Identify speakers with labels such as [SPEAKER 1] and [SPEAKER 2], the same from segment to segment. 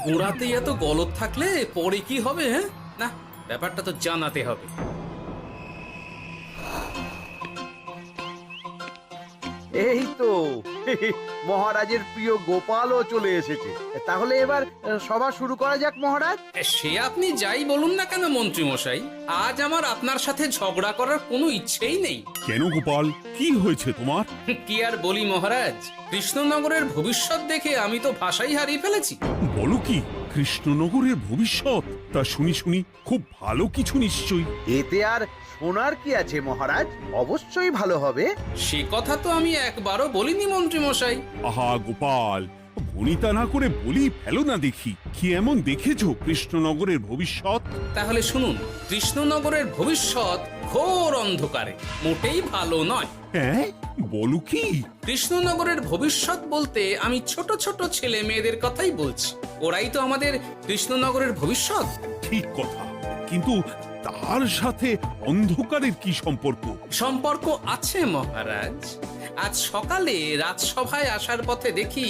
[SPEAKER 1] গোড়াতেই এত গলদ থাকলে পরে কি হবে? হ্যাঁ, না, ব্যাপারটা তো জানাতে হবে।
[SPEAKER 2] এই তো মহারাজের প্রিয় গোপালও চলে এসেছে। তাহলে এবার সভা শুরু করা যাক মহারাজ।
[SPEAKER 1] সে আপনি যাই বলুন না কেন মন্ত্রী মশাই, আজ আমার আপনার সাথে ঝগড়া করার কোনো ইচ্ছেই নেই।
[SPEAKER 3] কেন গোপাল, কি হয়েছে তোমার?
[SPEAKER 1] কি আর বলি মহারাজ, কৃষ্ণনগরের ভবিষ্যৎ দেখে আমি তো ভাষাই হারিয়ে ফেলেছি।
[SPEAKER 3] বলো কি, কৃষ্ণনগরের ভবিষ্যৎ? তা শুনি শুনি, খুব ভালো কিছু নিশ্চয়ই।
[SPEAKER 2] এতে আর শোনার কি আছে মহারাজ, অবশ্যই ভালো হবে।
[SPEAKER 1] সে কথা তো আমি একবারও বলিনি মন্ত্রী মশাই।
[SPEAKER 3] আহা গোপাল, ভনিতা না করে বলি ফেলো না দেখি, কি এমন দেখেছো কৃষ্ণনগরের ভবিষ্যৎ?
[SPEAKER 1] তাহলে শুনুন, কৃষ্ণনগরের ভবিষ্যৎ ঘোর অন্ধকারে, মোটেই ভালো নয়।
[SPEAKER 3] হ্যাঁ, বলো কি?
[SPEAKER 1] কৃষ্ণনগরের ভবিষ্যৎ বলতে আমি ছোট ছোট ছেলে মেয়েদের কথাই বলছি। ওরাই তো আমাদের কৃষ্ণনগরের ভবিষ্যৎ।
[SPEAKER 3] ঠিক কথা, কিন্তু তার সাথে অন্ধকারের কি সম্পর্ক?
[SPEAKER 1] সম্পর্ক আছে মহারাজ। আজ সকালে রাজসভায় আসার পথে দেখি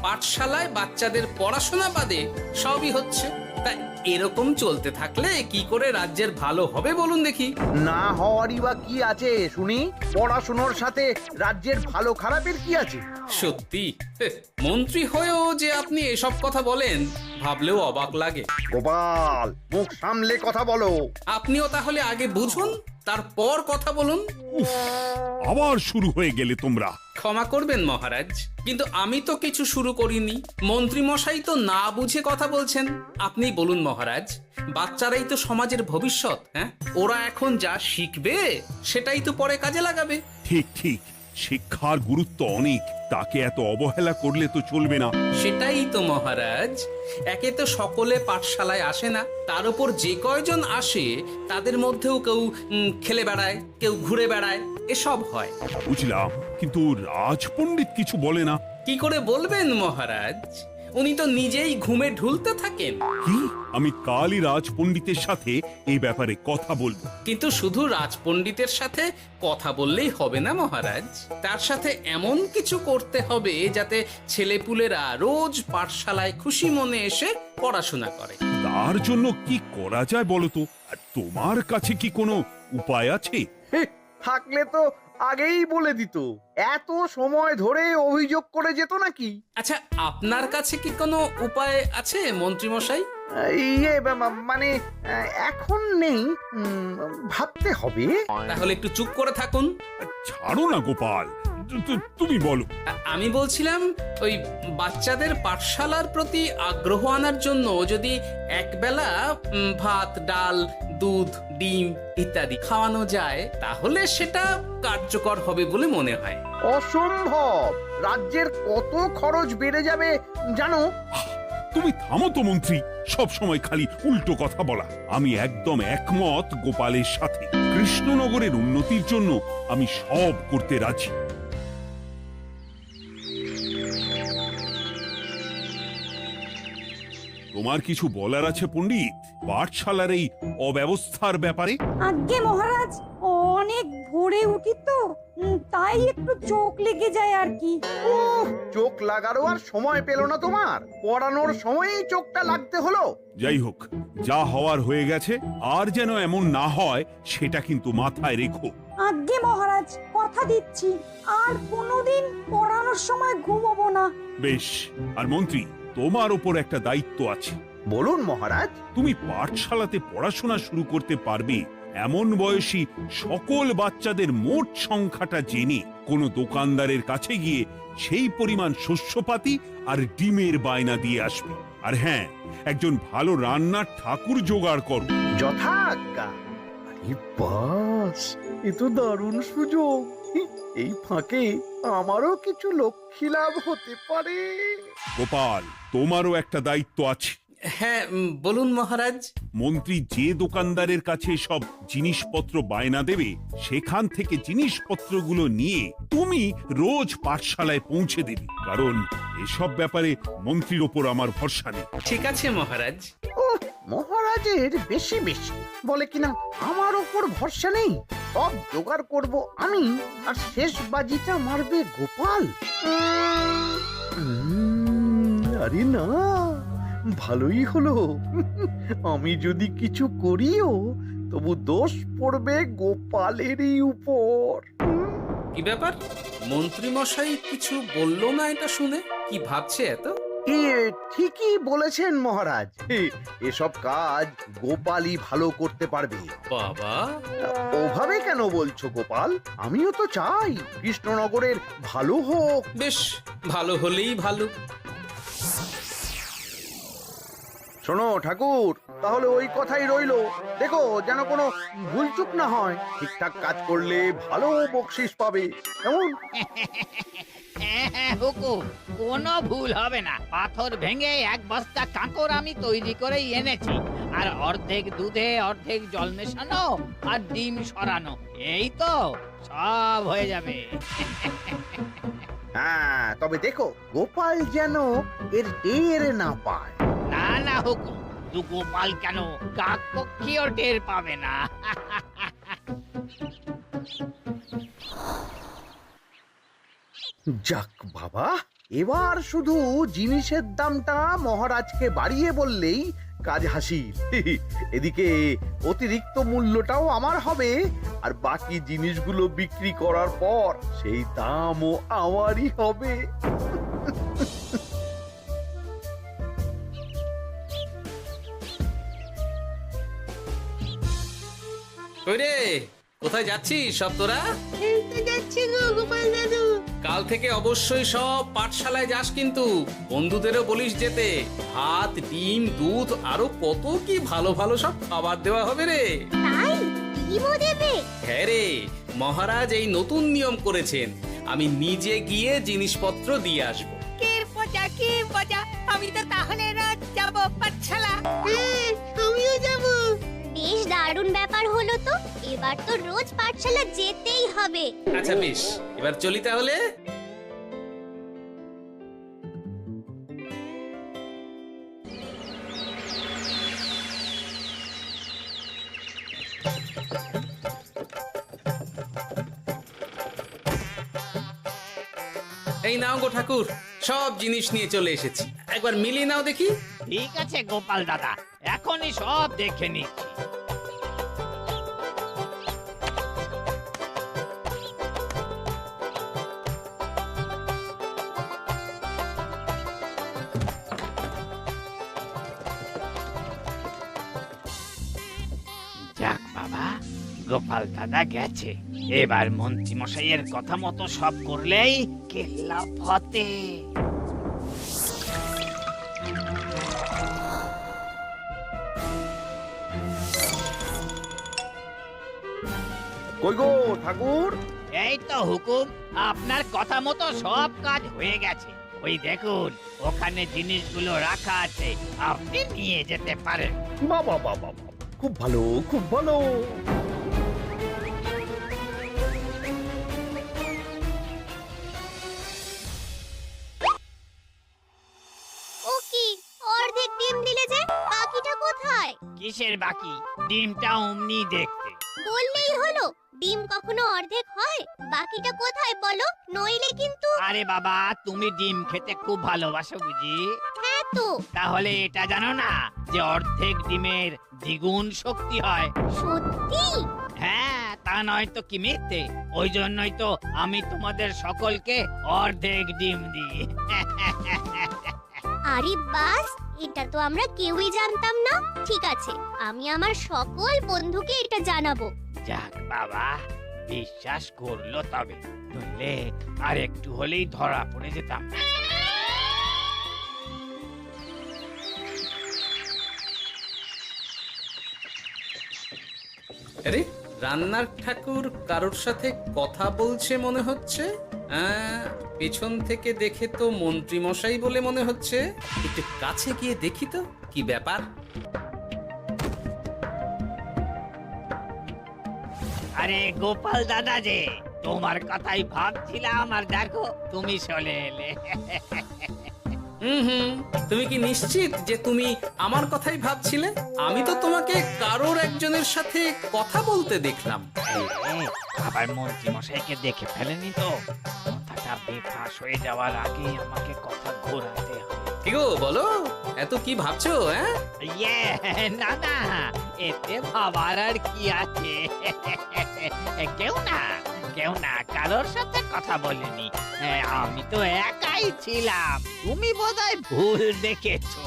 [SPEAKER 1] পাঠশালায় বাচ্চাদের পড়াশোনা বাদে সবই হচ্ছে। তা এরকম চলতে থাকলে কি করে রাজ্যের ভালো হবে বলুন দেখি?
[SPEAKER 2] না হওয়ারই বা কি আছে শুনি? পড়াশোনার সাথে রাজ্যের ভালো খারাপের কি আছে?
[SPEAKER 1] সত্যি, মন্ত্রী হয়েও যে আপনি এসব কথা বলেন ভাবলেও অবাক লাগে।
[SPEAKER 2] গোপাল, মুখ সামলে কথা বলো।
[SPEAKER 1] আপনিও তাহলে আগে বুঝুন, তারপর কথা বলুন।
[SPEAKER 3] উফ, আবার শুরু হয়ে গেলে তোমরা।
[SPEAKER 1] ক্ষমা করবেন মহারাজ, কিন্তু আমি তো কিছু শুরু করিনি। মন্ত্রী মশাই তো না বুঝে কথা বলছেন। আপনি বলুন মহারাজ, বাচ্চারাই তো সমাজের ভবিষ্যৎ। হ্যাঁ, ওরা এখন যা শিখবে সেটাই তো পরে কাজে লাগাবে।
[SPEAKER 3] ঠিক ঠিক, শিক্ষার গুরুত্ব অনেক, তাকে এত অবহেলা করলে তো চলবে না।
[SPEAKER 1] সেটাই তো মহারাজ, একে তো সকলে পাঠশালায় আসে না, তার উপর যে কয়জন আসে তাদের মধ্যেও কেউ খেলে বেড়ায়, কেউ ঘুরে বেড়ায়, এসব হয়।
[SPEAKER 3] বুঝলাম, কিন্তু রাজপণ্ডিত কিছু বলে না।
[SPEAKER 1] কি করে বলবেন মহারাজ? উনি তো নিজেই ঘুমে ঢুলতে থাকেন।
[SPEAKER 3] কি? আমি কালই রাজপণ্ডিতের সাথে এই ব্যাপারে কথা বলবো।
[SPEAKER 1] কিন্তু শুধু রাজপণ্ডিতের সাথে কথা বললেই হবে না মহারাজ, তার সাথে এমন কিছু করতে হবে যাতে ছেলেপুলেরা রোজ পাঠশালায় খুশি মনে এসে পড়াশোনা করে।
[SPEAKER 3] তার জন্য কি করা যায় বলো তো? আর তোমার কাছে কি কোনো উপায় আছে?
[SPEAKER 2] থাকলে তো আগেই বলে দিত। এত সময় ধরে অভিযোগ করে যেত নাকি?
[SPEAKER 1] আচ্ছা, আপনার কাছে কি কোনো উপায় আছে মন্ত্রী মশাই?
[SPEAKER 2] মানে এখন নেই, ভাবতে হবে।
[SPEAKER 1] তাহলে একটু চুপ করে থাকুন।
[SPEAKER 3] ছাড়ো না গোপাল, তুমি বলো।
[SPEAKER 1] আমি বলছিলাম, ওই বাচ্চাদের পাঠশালার প্রতি আগ্রহ আনার জন্য যদি একবেলা ভাত, ডাল, দুধ, ডিম ইত্যাদি খাওয়ানো যায় তাহলে সেটা কার্যকর হবে বলে মনে হয়।
[SPEAKER 2] অসম্ভব! রাজ্যের কত খরচ বেড়ে যাবে জানো?
[SPEAKER 3] তুমি থামো তো মন্ত্রী, সব সময় খালি উল্টো কথা বলা। আমি একদম একমত গোপালের সাথে। কৃষ্ণনগরের উন্নতির জন্য আমি সব করতে রাজি। তোমার কিছু বলার আছে পণ্ডিত, পাঠশালার এই অব্যবস্থার ব্যাপারে?
[SPEAKER 4] আজ্ঞে মহারাজ, অনেক ভোরে উঠি তো, তাই একটু চোখ লেগে যায় আর কি।
[SPEAKER 2] চোখ লাগারও আর সময় পেল না তোমার? পড়ানোর সময়ই চোখটা লাগতে হলো।
[SPEAKER 3] যাই হোক, যা হওয়ার হয়ে গেছে, আর যেন এমন না হয় সেটা কিন্তু মাথায় রেখো।
[SPEAKER 4] আজ্ঞে মহারাজ, কথা দিচ্ছি আর কোনোদিন পড়ানোর সময় ঘুমোবো না।
[SPEAKER 3] বেশ, আর মন্ত্রী, তোমার ওপর একটা দায়িত্ব আছে।
[SPEAKER 2] বলুন মহারাজ।
[SPEAKER 3] তুমি পাঠশালাতে পড়াশোনা শুরু করতে পারবে এমন বয়সী সকল বাচ্চাদের মোট সংখ্যাটা জেনে কোনো দোকানদারের কাছে গিয়ে সেই পরিমাণ শস্যপাতি আর ডিমের বায়না দিয়ে আসবে। আর হ্যাঁ, একজন ভালো রান্নার ঠাকুর জোগাড় করো।
[SPEAKER 2] যথাজ্ঞা। আরে বাস, এ তো দারুণ সুযোগ। এই ফাঁকে আমারও কিছু লক্ষ্মী লাভ হতে পারে।
[SPEAKER 3] গোপাল, তোমারও একটা দায়িত্ব আছে।
[SPEAKER 1] হ্যাঁ, বলুন মহারাজ।
[SPEAKER 3] মন্ত্রী যে দোকানদারের কাছে সব জিনিসপত্র বায়না দেবে, সেখান থেকে জিনিসপত্রগুলো নিয়ে তুমি রোজ পাঠশালায় পৌঁছে দেবে, কারণ এসব ব্যাপারে মন্ত্রীর ওপর আমার ভরসা নেই।
[SPEAKER 1] ঠিক আছে মহারাজ।
[SPEAKER 2] ও, মহারাজের বেশি বেশি বলে কিনা আমার ওপর ভরসা নেই। সব জোগাড় করব আমি, আর শেষ বাজিটা মারবে গোপাল। আরে না, ভালোই হলো। আমি যদি কিছু করিও তবু দোষ পড়বে গোপালেরই উপর।
[SPEAKER 1] কি ব্যাপার, মন্ত্রী মশাই কিছু বললো না এটা শুনে? কি ভাবছে এত?
[SPEAKER 2] ঠিকই বলেছেন মহারাজ, এসব কাজ গোপালই ভালো করতে পারবে।
[SPEAKER 1] বাবা,
[SPEAKER 2] ওভাবে কেন বলছো গোপাল? আমিও তো চাই কৃষ্ণনগরের ভালো হোক।
[SPEAKER 1] বেশ, ভালো হলেই ভালো।
[SPEAKER 2] শোনো ঠাকুর, তাহলে ওই কথাই রইলো। দেখো যেন কোনো ভুলচুক না হয়। ঠিকঠাক কাজ করলে ভালো বকশিস পাবে, কেমন?
[SPEAKER 5] হ্যাঁ হুকুম, কোনো ভুল হবে না। পাথর ভেঙে এক বস্তা কাঁকড় আমি তৈরি করেই এনেছি, আর অর্ধেক দুধে অর্ধেক জল মেশানো আর ডিম সরানো, এই তো সব হয়ে যাবে।
[SPEAKER 2] হ্যাঁ, তবে দেখো গোপাল যেন এর টের না পায়।
[SPEAKER 5] না না হুকুম, দু গোপাল কেন, কাক পক্ষীও টের পাবে না।
[SPEAKER 2] যাক বাবা, এবার শুধু জিনিসের দামটা মহারাজকে বাড়িয়ে বললেই কাজ হাসিল। এদিকে অতিরিক্ত মূল্যটাও আমার হবে, আর বাকি জিনিসগুলো বিক্রি করার পর সেই দামও আমারই হবে।
[SPEAKER 1] কই রে, কোথায় যাচ্ছিস সব তোরা?
[SPEAKER 5] যাচ্ছি গো গোপাল দাদু।
[SPEAKER 1] কাল থেকে অবশ্যই সব পাঠশালায় যাস, কিন্তু বন্ধুদেরও বলিস যেতে। ভাত, ডিম, দুধ আরো কত কি ভালো ভালো সব খাবার দেওয়া হবে রে।
[SPEAKER 6] তাই ডিমও দেবে?
[SPEAKER 1] হ্যাঁ রে, মহারাজ এই নতুন নিয়ম করেছেন। আমি নিজে গিয়ে জিনিসপত্র দিয়ে আসবো।
[SPEAKER 5] কে পচা, আমি তো তাহলে রাত যাব পাঠশালা।
[SPEAKER 6] আমিও যাব। বেশ দারুণ ব্যাপার হলো তো, এবার তো রোজ পাঠশালা যেতেই হবে।
[SPEAKER 1] আচ্ছা বেশ, এবার চলি তাহলে। এই নাও গো ঠাকুর, সব জিনিস নিয়ে চলে এসেছি। একবার মিলিয়ে নাও দেখি।
[SPEAKER 5] ঠিক আছে গোপাল দাদা, এখনই সব দেখে নিচ্ছি। যাক বাবা, গোপাল দাদা গেছে। এবার মন্ত্রী মশাইয়ের কথা মতো সব করলেই কেল্লা ফতে।
[SPEAKER 2] কই গো ঠাকুর?
[SPEAKER 5] এই তো হুকুম, আপনার কথা মতো সব কাজ হয়ে গেছে। ওই দেখুন, ওখানে জিনিসগুলো রাখা আছে, আপনি নিয়ে যেতে পারেন।
[SPEAKER 2] বাবা বাবা, খুব ভালো, খুব ভালো।
[SPEAKER 6] ও কি, অর্ধেক ডিম দিলে যে, বাকিটা কোথায়?
[SPEAKER 5] কিসের বাকি? ডিমটা অমনি দেখতে।
[SPEAKER 6] বললেই হলো, ডিম কখনো অর্ধেক হয়? বাকিটা কোথায় বলো, নইলে কিন্তু।
[SPEAKER 5] আরে বাবা, তুমি ডিম খেতে খুব ভালোবাসো বুঝি?
[SPEAKER 6] হ্যাঁ তো।
[SPEAKER 5] তাহলে এটা জানো না যে অর্ধেক ডিমের দ্বিগুণ শক্তি হয়?
[SPEAKER 6] সত্যি?
[SPEAKER 5] হ্যাঁ, তা নয় তো কি মিথ্যে? ওই জন্যই তো আমি তোমাদের সকলকে অর্ধেক ডিম দিই।
[SPEAKER 6] আরে বাস, এটা তো আমরা কেউই জানতাম না। ঠিক আছে, আমি আমার সকল বন্ধুকে এটা জানাবো।
[SPEAKER 5] যাক বাবা, বিশ্বাস করলো তবে, নইলে আর একটু হলেই ধরা পড়ে যেতাম।
[SPEAKER 1] আরে, রান্নার ঠাকুর কারোর সাথে কথা বলছে মনে হচ্ছে। পেছন থেকে দেখে তো মন্ত্রী মশাই বলে মনে হচ্ছে। একটু কাছে গিয়ে দেখি তো কি ব্যাপার।
[SPEAKER 5] আরে গোপাল দাদা যে, তোমার কথাই ভাবছিলাম, আর দেখো তুমি চলে এলে।
[SPEAKER 1] হুম, তুমি কি নিশ্চিত যে তুমি আমার কথাই ভাবছিলে? আমি তো তোমাকে কারোর একজনের সাথে কথা বলতে দেখলাম।
[SPEAKER 5] আবার মন্ত্রী মশাইকে দেখে ফেলেনি তো? কথাটা বেফাঁস হয়ে যাওয়ার আগে আমাকে কথা ঘোরাতে হবে।
[SPEAKER 1] কি গো বলো, এত কি ভাবছো? হ্যাঁ,
[SPEAKER 5] না না, এতে ভাবার আর কি আছে? কেউ না কারোর সাথে কথা বলিনি। আমি তো একাই ছিলাম। তুমি বোধহয় ভুল দেখেছো।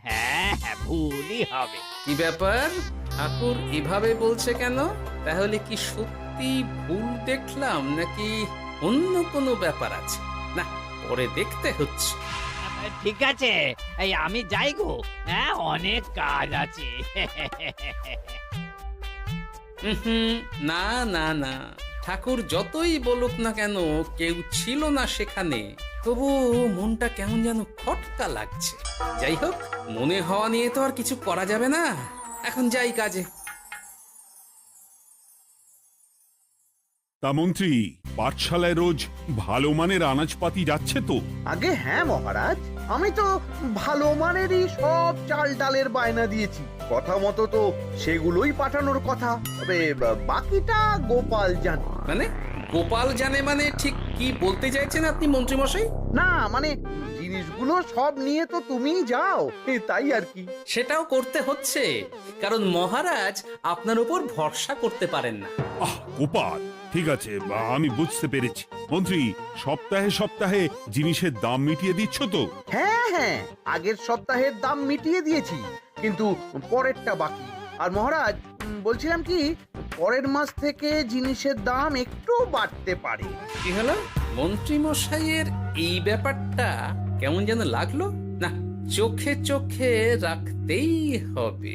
[SPEAKER 5] হ্যাঁ, ভুলই হবে।
[SPEAKER 1] কি ব্যাপার? ঠাকুর এভাবে বলছে কেন? তাহলে কি সত্যি ভুল দেখলাম নাকি অন্য কোনো ব্যাপার আছে? না, পরে দেখতে হচ্ছে।
[SPEAKER 5] ঠিক আছে, এই আমি যাই গো। হ্যাঁ, অনেক কাজ আছে।
[SPEAKER 1] হুম, না না না, ঠাকুর যতই বলুক না কেন, কেউ ছিল না সেখানে, তবু মনটা কেমন যেন খটকা লাগছে। যাই হোক, মনে হওয়া নিয়ে তো আর কিছু করা যাবে না। এখন যাই কাজে।
[SPEAKER 3] তা মন্ত্রী, পাঠশালায় রোজ ভালো মানের আনাজপাতি যাচ্ছে তো?
[SPEAKER 2] আগে হ্যাঁ মহারাজ, আমি তো ভালো মানেরই সব চাল ডালের বায়না দিয়েছি। কথা মতো তো সেগুলোই পাঠানোর কথা। তবে বাকিটা গোপাল জানে।
[SPEAKER 1] মানে গোপাল জানে মানে ঠিক কি বলতে চাইছেন আপনি মন্ত্রী মশাই?
[SPEAKER 2] না মানে জিনিসগুলো সব নিয়ে তো তুমিই যাও, তাই আর কি।
[SPEAKER 1] সেটাও করতে হচ্ছে, কারণ মহারাজ আপনার উপর ভরসা করতে পারেন না।
[SPEAKER 3] গোপাল, ঠিক আছে, আমি বুঝতে পেরেছি। মন্ত্রী, সপ্তাহে সপ্তাহে জিনিসের দাম মিটিয়ে দিচ্ছ তো?
[SPEAKER 2] হ্যাঁ, আগের সপ্তাহের দাম মিটিয়ে দিয়েছি, কিন্তু পরেরটা বাকি। আর মহারাজ, বলছিলাম কি, পরের মাস থেকে জিনিসের দাম একটু বাড়তে পারে।
[SPEAKER 1] কি হলো? মন্ত্রী মশাইয়ের এই ব্যাপারটা কেমন যেন লাগলো না, চোখে চোখে রাখতেই হবে।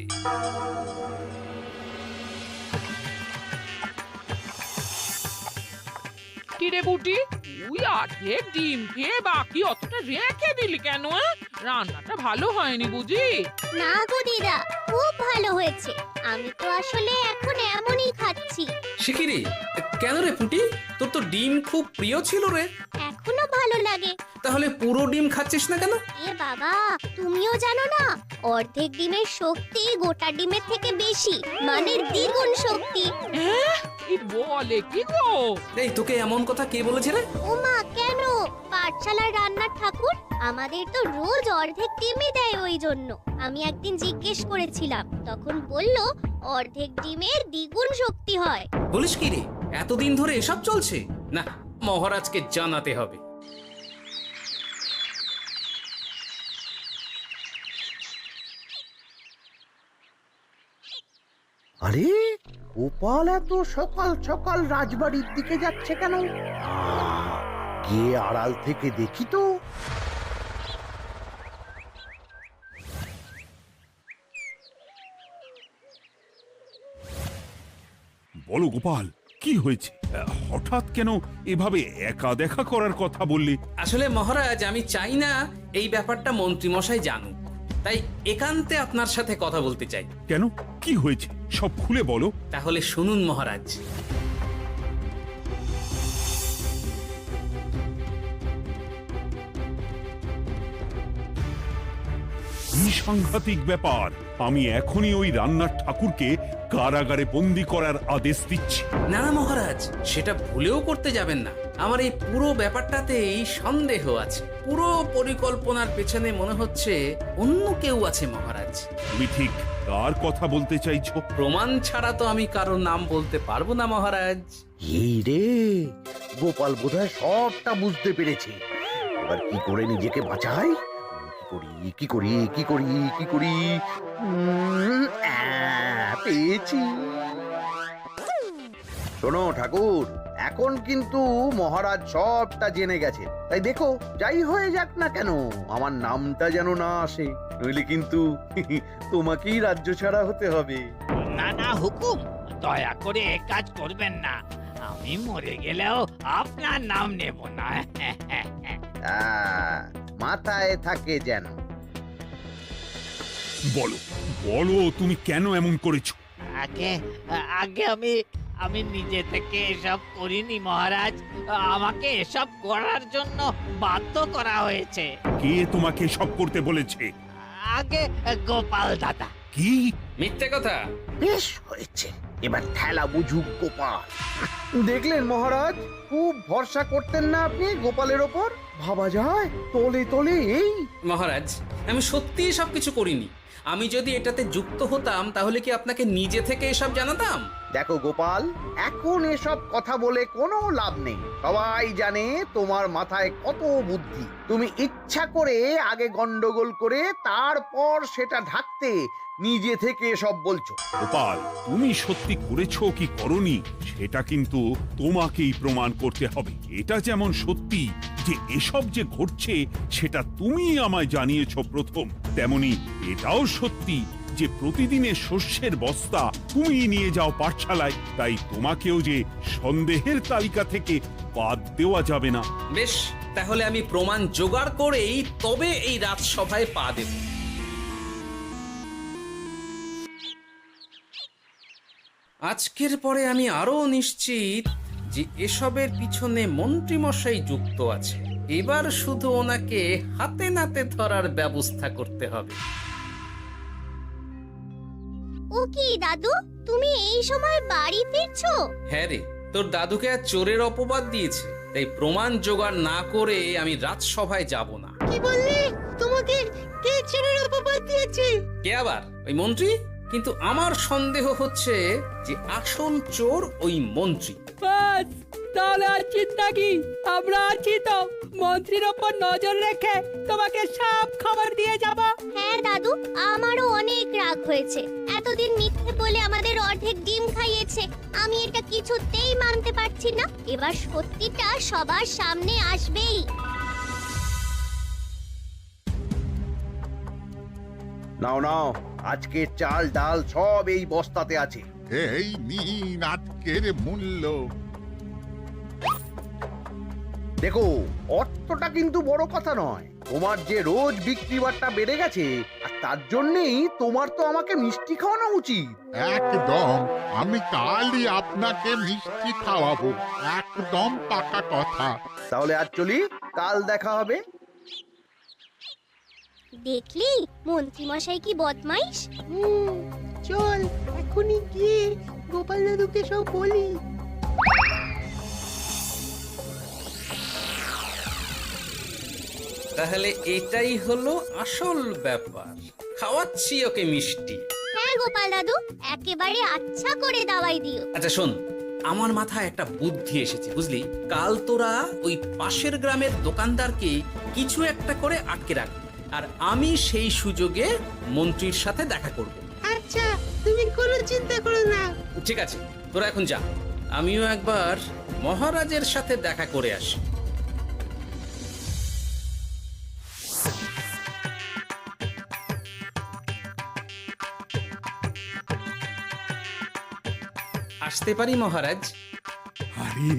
[SPEAKER 7] কিরে বুটি, তুই অর্ধেক ডিম খেয়ে বাকি অতটা রেখে দিলি কেন? রান্নাটা ভালো হয়নি বুঝি?
[SPEAKER 6] না গো দিদা, খুব ভালো হয়েছে। আমি তো আসলে এখন এমনই খাচ্ছি।
[SPEAKER 1] শিখিরি, কেন রে পুটি? তোর তো ডিম খুব প্রিয় ছিল রে।
[SPEAKER 6] এখনো ভালো লাগে।
[SPEAKER 1] তাহলে পুরো ডিম খাচ্ছিস না কেন?
[SPEAKER 6] এ বাবা, তুমিও জানো না, অর্ধেক ডিমের শক্তি গোটা ডিমের থেকে বেশি, মানে দ্বিগুণ শক্তি।
[SPEAKER 7] কি বলে কি গো?
[SPEAKER 1] এই, তোকে এমন কথা কে বলেছে রে?
[SPEAKER 6] ওমা, কেন? পাঠশালার রান্নার ঠাকুর আমাদের তো রোজ অর্ধেক ডিমই দেয়, ওই জন্য আমি একদিন জিজ্ঞেস করেছিলাম, তখন বলল অর্ধেক ডিমের দ্বিগুণ শক্তি হয়।
[SPEAKER 1] বলিস কি রে? এতদিন ধরে এসব চলছে? না, মহারাজকে জানাতে হবে।
[SPEAKER 2] আরে গোপাল এত সকাল সকাল রাজবাড়ির দিকে যাচ্ছে কেন? গিয়ে আড়াল থেকে দেখি তো।
[SPEAKER 3] বলো গোপাল, কি হয়েছে? হঠাৎ কেন এভাবে একা দেখা করার কথা বললি?
[SPEAKER 1] আসলে মহারাজ, আমি চাই না এই ব্যাপারটা মন্ত্রী মশাই জানুক, তাই একান্তে আপনার সাথে কথা বলতে চাই।
[SPEAKER 3] কেন, কি হয়েছে সব খুলে বলো।
[SPEAKER 1] তাহলে শুনুন মহারাজ।
[SPEAKER 3] কি সাংঘাতিক ব্যাপার! আমি এখনই ওই রান্নার ঠাকুরকে কারাগারে বন্দি করার আদেশ দিচ্ছি।
[SPEAKER 1] না না মহারাজ, সেটা ভুলেও করতে যাবেন না। আমার এই পুরো ব্যাপারটাতেই সন্দেহ আছে। পুরো পরিকল্পনার পেছনে মনে হচ্ছে অন্য কেউ আছে মহারাজ।
[SPEAKER 3] তুমি ঠিক কার কথা বলতে চাইছো?
[SPEAKER 1] প্রমাণ ছাড়া তো আমি কারো নাম বলতে পারবো না মহারাজ।
[SPEAKER 2] এই রে, গোপাল বোধহয় সবটা বুঝতে পেরেছে। এবার কি করে নিজেকে বাঁচাই? কি করি? পেয়েছি। শোনো ঠাকুর, এখন কিন্তু মহারাজ সবটা জেনে গেছে, তাই দেখো যাই হয়ে যাক না কেন আমার নামটা যেন না আসে, নইলে কিন্তু তোমাকেই রাজ্য ছাড়া হতে হবে।
[SPEAKER 5] না না হুকুম, দয়া করে এ কাজ করবেন না। আমি মরে গেলেও আপনার নাম নেব না।
[SPEAKER 2] মাথায় থাকে যেন।
[SPEAKER 3] বলো বলো, তুমি কেন এমন করেছো?
[SPEAKER 5] আগে আগে আমি নিজে থেকে এসব করিনি মহারাজ, আমাকে এসব করার জন্য বাধ্য করা হয়েছে।
[SPEAKER 3] কে তোমাকে সব করতে বলেছে?
[SPEAKER 5] আগে গোপাল দাদা।
[SPEAKER 3] কি?
[SPEAKER 1] মিথ্যে কথা।
[SPEAKER 2] বেশ হয়েছে, এবার ঠেলা বুঝুক গোপাল। দেখলেন মহারাজ, খুব ভরসা করতেন না আপনি গোপালের ওপর? ভাবা যায় তলে তলে এই।
[SPEAKER 1] মহারাজ, আমি সত্যিই সবকিছু করিনি। আমি যদি এটাতে যুক্ত হতাম তাহলে কি আপনাকে নিজে থেকে এসব জানাতাম?
[SPEAKER 2] দেখো গোপাল, এখন এসব কথা বলে কোনো লাভ নেই। সবাই জানে তোমার মাথায় কত বুদ্ধি। তুমি ইচ্ছা করে আগে গন্ডগোল করে তারপর সেটা ঢাকতে নিজে থেকে সব বলছো।
[SPEAKER 3] গোপাল, তুমি সত্যি করেছো কি করনি সেটা কিন্তু তোমাকেই প্রমাণ করতে হবে। এটা যেমন সত্যি যে এসব যে ঘটছে সেটা তুমি আমায় জানিয়েছো প্রথম, তেমনি এটাও সত্যি যে প্রতিদিনের শস্যের বস্তা তুমি নিয়ে যাও পাঠশালায়, তাই তোমাকেও যে সন্দেহের তালিকা থেকে বাদ দেওয়া যাবে না।
[SPEAKER 1] বেশ, তাহলে আমি প্রমাণ জোগাড় করেই তবে এই রাজসভায় পা দেব। আজকের পরে আমি আরো নিশ্চিত যে এসবের পিছনে মন্ত্রীমশাই যুক্ত আছে। এবার শুধু ওনাকে হাতে নাতে ধরার ব্যবস্থা করতে হবে।
[SPEAKER 6] ও কি দাদু, তুমি এই সময় বাড়ি ফিরছো?
[SPEAKER 1] হ্যাঁ রে, তোর দাদুকে আর চোরের অপবাদ দিয়েছে, তাই প্রমাণ জোগাড় না করে আমি রাজসভায় যাব না।
[SPEAKER 8] কি বললি? তোমাকে কে চোরের অপবাদ দিয়েছে?
[SPEAKER 1] কে আবার? ওই মন্ত্রী। কিন্তু আমার সন্দেহ হচ্ছে যে আসল চোর ওই মন্ত্রী।
[SPEAKER 4] বাস, তাহলে আর চিন্তা কি? আমরা আছি তো, মন্ত্রীর ওপর নজর রেখে তোমাকে সব খবর দিয়ে যাব।
[SPEAKER 6] হ্যাঁ দাদু, আমারও অনেক রাগ হয়েছে। এতদিন মিথ্যে বলে আমাদের অর্ধেক ডিম খাইয়েছে। আমি এটা কিছুতেই মানতে পারছি না। এবার সত্যিটা সবার সামনে আসবেই।
[SPEAKER 2] নাও নাও, আজকে চাল ডাল সব এই বস্তাতে আছে।
[SPEAKER 9] এই নিন আজকের মূল্য।
[SPEAKER 2] দেখো, অর্থটা কিন্তু বড় কথা নয়। তোমার যে রোজ বিক্রি বাট্টা বেড়ে গেছে, আর তার জন্যই তোমার তো আমাকে মিষ্টি খাওয়ানো উচিত।
[SPEAKER 9] একদম, আমি কালই আপনাকে মিষ্টি খাওয়াবো, একদম পাকা কথা।
[SPEAKER 2] তাহলে আজ চলি, কাল দেখা হবে।
[SPEAKER 6] দেখলি মন্ত্রী মশাই কি বদমাইশ।
[SPEAKER 8] চল এখনই গিয়ে গোপাল দাদুকে সব বলি।
[SPEAKER 1] তাহলে এটাই হলো আসল ব্যাপার। খাওয়াচ্ছি ওকে মিষ্টি।
[SPEAKER 6] হ্যাঁ গোপাল দাদু, একেবারে আচ্ছা করে দাওয়াই দিও।
[SPEAKER 1] আচ্ছা শোন, আমার মাথায় একটা বুদ্ধি এসেছে বুঝলি। কাল তোরা ওই পাশের গ্রামের দোকানদারকে কিছু একটা করে আটকে রাখ, আর আমি সেই সুযোগে মন্ত্রীর সাথে দেখা করব।
[SPEAKER 8] আচ্ছা, তুমি কোনো চিন্তা করো না।
[SPEAKER 1] ঠিক আছে, তোরা এখন যা, আমিও একবার মহারাজের সাথে দেখা করে আসি। আসতে পারি মহারাজ?
[SPEAKER 3] আরে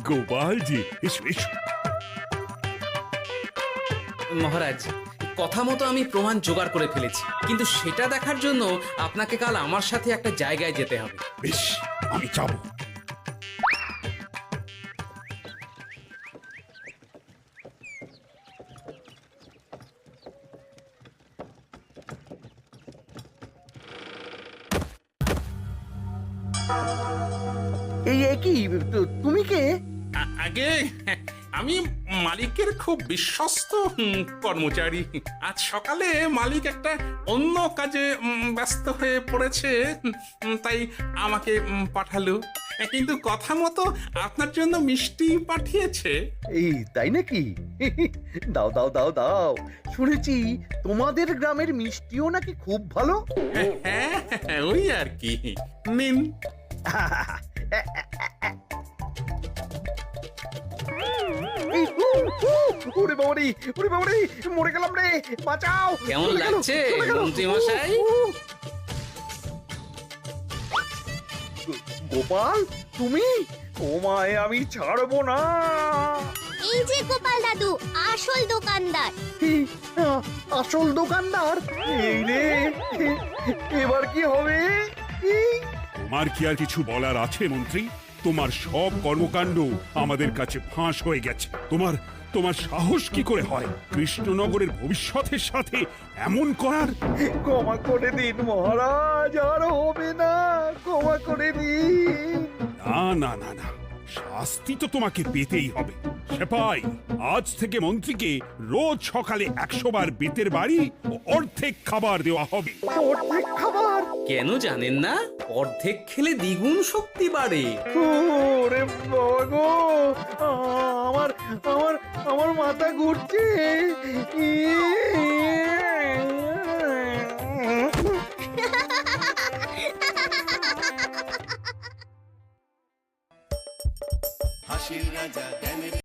[SPEAKER 3] গোপাল জি, এসো এসো।
[SPEAKER 1] মহারাজ, কথা মতো আমি প্রমাণ জোগাড় করে ফেলেছি, কিন্তু সেটা দেখার জন্য আপনাকে কাল আমার সাথে একটা জায়গায় যেতে হবে।
[SPEAKER 3] বেশ, আমি যাব।
[SPEAKER 2] এই কি, তুমি কে?
[SPEAKER 10] আগে আমি মালিকের খুব বিশ্বস্ত কর্মচারী। আজ সকালে মালিক একটা অন্য কাজে ব্যস্ত হয়ে পড়েছে, তাই আমাকে পাঠালো। কিন্তু কথা মতো আপনার জন্য মিষ্টি পাঠিয়েছে।
[SPEAKER 2] এই তাই নাকি? দাও দাও দাও দাও, শুনেছি তোমাদের গ্রামের মিষ্টিও নাকি খুব ভালো।
[SPEAKER 10] হ্যাঁ, ওই আর কি। নিন।
[SPEAKER 2] এই, ওরে বাবারে, ওরে বাবারে, মরে গেলাম রে, বাঁচাও।
[SPEAKER 1] কেমন
[SPEAKER 2] চলে গেল,
[SPEAKER 1] লাগছে
[SPEAKER 2] চলে গেল।
[SPEAKER 1] মন্ত্রী মশাই?
[SPEAKER 2] গোপাল, তুমি? তোমায় আমি ছাড়বো না।
[SPEAKER 6] এই যে গোপাল দাদু, আসল দোকানদার।
[SPEAKER 2] এই, আসল দোকানদার? এই রে, এবার কি হবে? এই,
[SPEAKER 3] আর কি আর কিছু বলার আছে মন্ত্রী? তোমার সব কর্মকাণ্ড আমাদের কাছে ফাঁস হয়ে গেছে। তোমার সাহস কি করে হয় কৃষ্ণনগরের ভবিষ্যতের সাথে এমন করার?
[SPEAKER 2] ক্ষমা করে দিন মহারাজ, আর হবে না, ক্ষমা করে দিন।
[SPEAKER 3] না না না না, শাস্তি তো তোমাকে পেতেই হবে। সেপাই, আজ থেকে মন্ত্রীকে রোজ সকালে 100 বার বেতের বাড়ি ও অর্ধেক খাবার দেওয়া হবে।
[SPEAKER 2] অর্ধেক খাবার?
[SPEAKER 1] কেন জানেন না? অর্ধেক খেলে দ্বিগুণ শক্তি বাড়ে।
[SPEAKER 2] ওরে বাবা গো, আমার আমার আমার মাথা ঘুরছে।